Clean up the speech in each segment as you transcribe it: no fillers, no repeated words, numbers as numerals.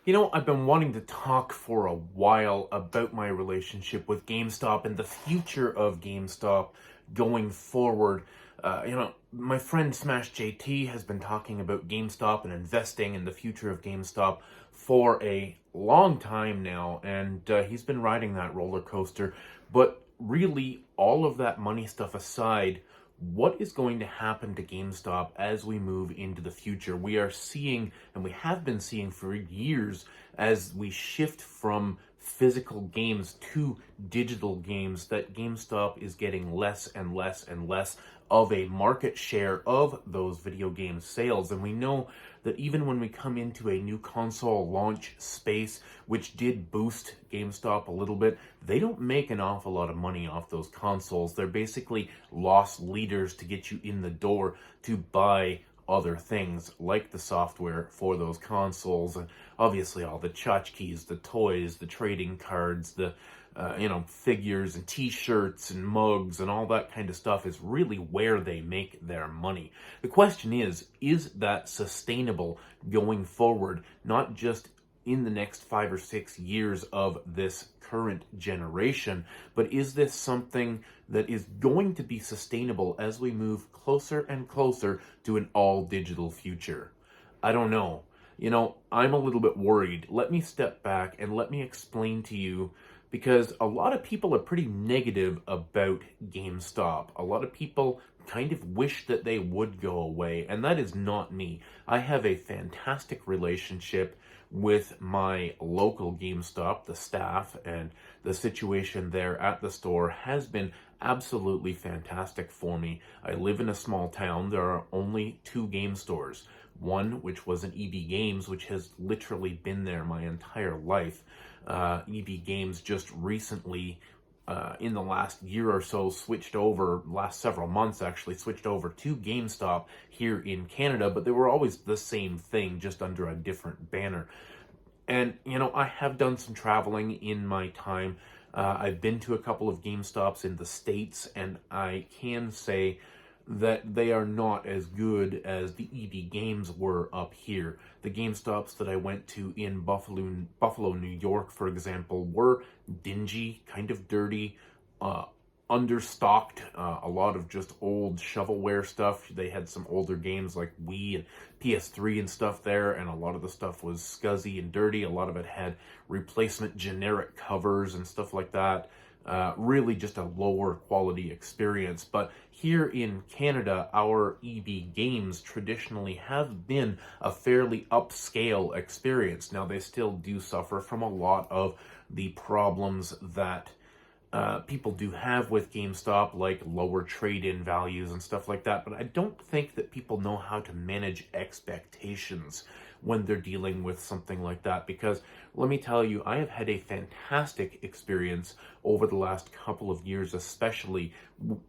I've been wanting to talk for a while about my relationship with GameStop and the future of GameStop going forward. My friend Smash JT has been talking about GameStop and investing in the future of GameStop for a long time now, and he's been riding that roller coaster. But really, all of that money stuff aside, what is going to happen to GameStop as we move into the future? We are seeing, and we have been seeing for years, as we shift from physical games to digital games, that GameStop is getting less and less and less of a market share of those video game sales. And we know that even when we come into a new console launch space, which did boost GameStop a little bit, they don't make an awful lot of money off those consoles. They're basically loss leaders to get you in the door to buy other things like the software for those consoles, and obviously all the tchotchkes, the toys, the trading cards, the figures and t-shirts and mugs and all that kind of stuff is really where they make their money. The question is that sustainable going forward, not just in the next 5 or 6 years of this current generation, but is this something that is going to be sustainable as we move closer and closer to an all-digital future? I don't know. I'm a little bit worried. Let me step back and let me explain to you, because a lot of people are pretty negative about GameStop. A lot of people kind of wish that they would go away, and that is not me. I have a fantastic relationship with my local GameStop, the staff, and the situation there at the store has been absolutely fantastic for me. I live in a small town. There are only 2 game stores. One, which was an EB Games, which has literally been there my entire life. EB Games just recently, in the last year or so, last several months actually, switched over to GameStop here in Canada, but they were always the same thing, just under a different banner. And, I have done some traveling in my time. I've been to a couple of GameStops in the States, and I can say that they are not as good as the EB Games were up here. The GameStops that I went to in Buffalo, New York, for example, were dingy, kind of dirty, understocked, a lot of just old shovelware stuff. They had some older games like Wii and PS3 and stuff there, and a lot of the stuff was scuzzy and dirty. A lot of it had replacement generic covers and stuff like that. Really just a lower quality experience. But here in Canada, our EB Games traditionally have been a fairly upscale experience. Now, they still do suffer from a lot of the problems that people do have with GameStop, like lower trade-in values and stuff like that, but I don't think that people know how to manage expectations when they're dealing with something like that, because let me tell you, I have had a fantastic experience over the last couple of years, especially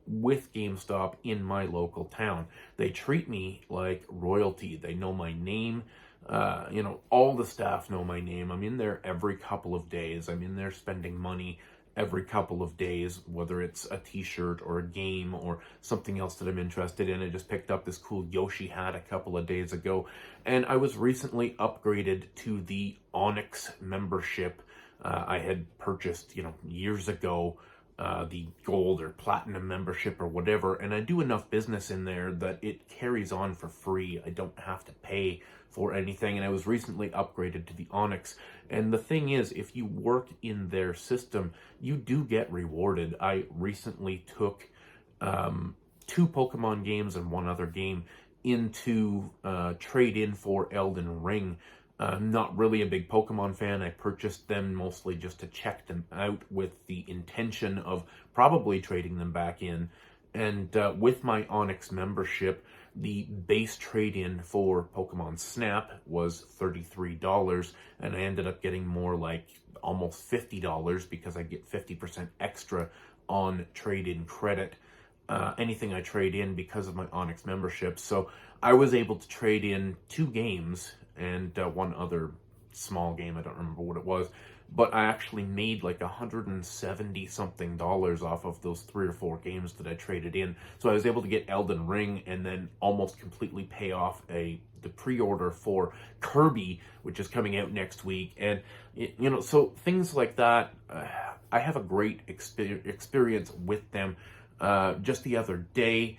with GameStop in my local town. They treat me like royalty. They know my name. All the staff know my name. I'm in there every couple of days. I'm in there spending money every couple of days, whether it's a t-shirt or a game or something else that I'm interested in. I just picked up this cool Yoshi hat a couple of days ago, and I was recently upgraded to the Onyx membership. I had purchased, years ago, the gold or platinum membership or whatever, and I do enough business in there that it carries on for free. I don't have to pay for anything, and I was recently upgraded to the Onyx. And the thing is, if you work in their system, you do get rewarded. I recently took 2 Pokemon games and 1 other game into trade-in for Elden Ring. Not really a big Pokemon fan. I purchased them mostly just to check them out with the intention of probably trading them back in. And with my Onyx membership, the base trade-in for Pokemon Snap was $33, and I ended up getting more like almost $50 because I get 50% extra on trade-in credit. Anything I trade in because of my Onyx membership. So I was able to trade in 2 games and 1 other small game. I don't remember what it was, but I actually made like $170 something off of those 3 or 4 games that I traded in. So I was able to get Elden Ring and then almost completely pay off a the pre-order for Kirby, which is coming out next week. And, so things like that, I have a great experience with them. Just the other day,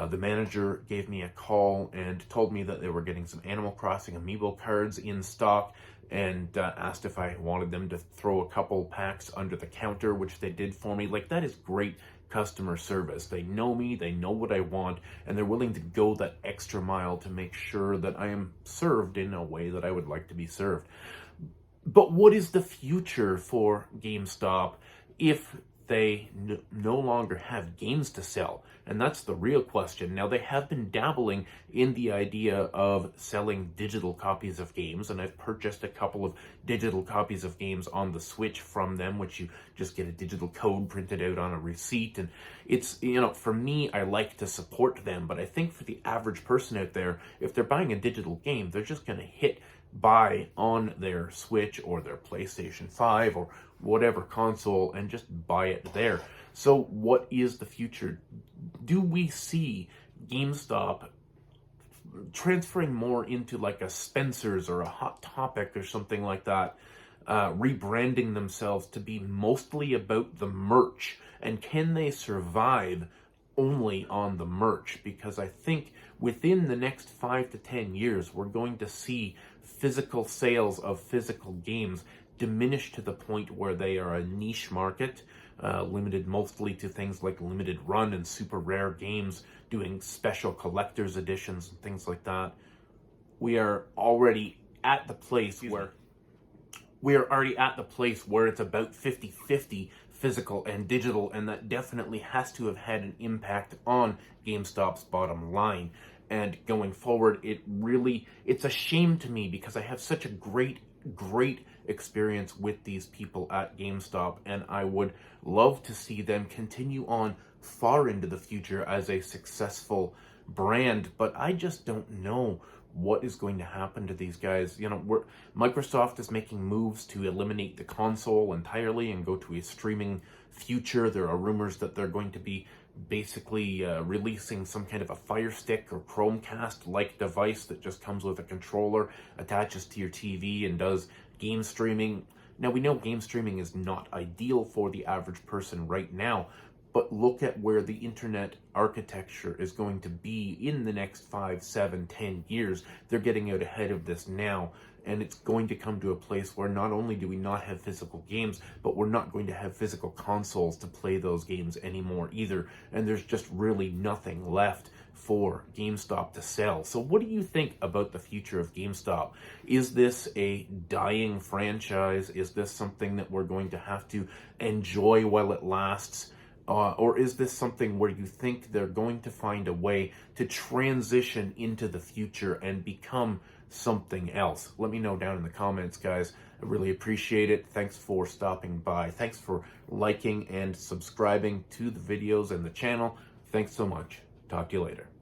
the manager gave me a call and told me that they were getting some Animal Crossing amiibo cards in stock, and asked if I wanted them to throw a couple packs under the counter, which they did for me. Like, that is great customer service. They know me, they know what I want, and they're willing to go that extra mile to make sure that I am served in a way that I would like to be served. But what is the future for GameStop if they no longer have games to sell? And that's the real question. Now, they have been dabbling in the idea of selling digital copies of games, and I've purchased a couple of digital copies of games on the Switch from them, which you just get a digital code printed out on a receipt. And it's, for me, I like to support them, but I think for the average person out there, if they're buying a digital game, they're just going to hit buy on their Switch or their PlayStation 5 or whatever console and just buy it there. So what is the future? Do we see GameStop transferring more into like a Spencer's or a Hot Topic or something like that, rebranding themselves to be mostly about the merch? And can they survive only on the merch? Because I think within the next 5 to 10 years, we're going to see physical sales of physical games diminish to the point where they are a niche market, limited mostly to things like limited run and super rare games, doing special collector's editions and things like that. We are already at the place where it's about 50-50 physical and digital, and that definitely has to have had an impact on GameStop's bottom line. And going forward, it's a shame to me because I have such a great experience with these people at GameStop, and I would love to see them continue on far into the future as a successful brand, but I just don't know what is going to happen to these guys. Microsoft is making moves to eliminate the console entirely and go to a streaming future. There are rumors that they're going to be basically releasing some kind of a Fire Stick or Chromecast-like device that just comes with a controller, attaches to your TV, and does game streaming. Now, we know game streaming is not ideal for the average person right now, but look at where the internet architecture is going to be in the next 5, 7, 10 years. They're getting out ahead of this now, and it's going to come to a place where not only do we not have physical games, but we're not going to have physical consoles to play those games anymore either, and there's just really nothing left for GameStop to sell. So what do you think about the future of GameStop? Is this a dying franchise? Is this something that we're going to have to enjoy while it lasts? Or is this something where you think they're going to find a way to transition into the future and become something else? Let me know down in the comments, guys. I really appreciate it. Thanks for stopping by. Thanks for liking and subscribing to the videos and the channel. Thanks so much. Talk to you later.